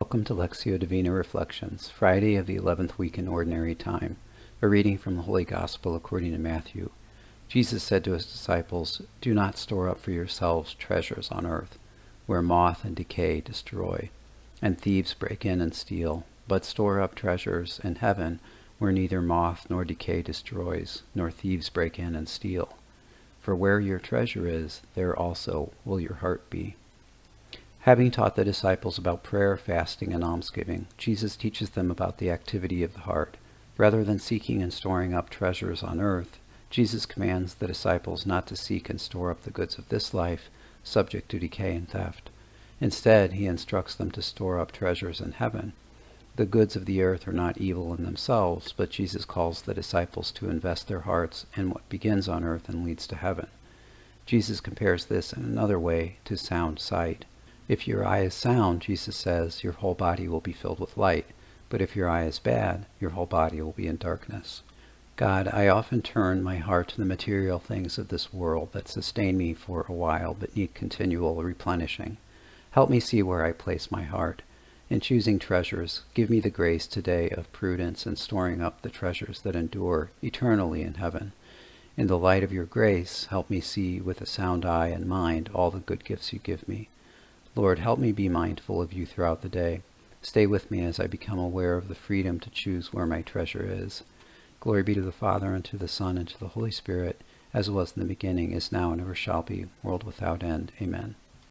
Welcome to Lectio Divina Reflections, Friday of the 11th week in Ordinary Time. A reading from the Holy Gospel according to Matthew. Jesus said to his disciples, "Do not store up for yourselves treasures on earth, where moth and decay destroy, and thieves break in and steal, but store up treasures in heaven, where neither moth nor decay destroys, nor thieves break in and steal. For where your treasure is, there also will your heart be." Having taught the disciples about prayer, fasting, and almsgiving, Jesus teaches them about the activity of the heart. Rather than seeking and storing up treasures on earth, Jesus commands the disciples not to seek and store up the goods of this life, subject to decay and theft. Instead, he instructs them to store up treasures in heaven. The goods of the earth are not evil in themselves, but Jesus calls the disciples to invest their hearts in what begins on earth and leads to heaven. Jesus compares this in another way to sound sight. If your eye is sound, Jesus says, your whole body will be filled with light. But if your eye is bad, your whole body will be in darkness. God, I often turn my heart to the material things of this world that sustain me for a while but need continual replenishing. Help me see where I place my heart. In choosing treasures, give me the grace today of prudence in storing up the treasures that endure eternally in heaven. In the light of your grace, help me see with a sound eye and mind all the good gifts you give me. Lord, help me be mindful of you throughout the day. Stay with me as I become aware of the freedom to choose where my treasure is. Glory be to the Father, and to the Son, and to the Holy Spirit, as was in the beginning, is now, and ever shall be, world without end. Amen.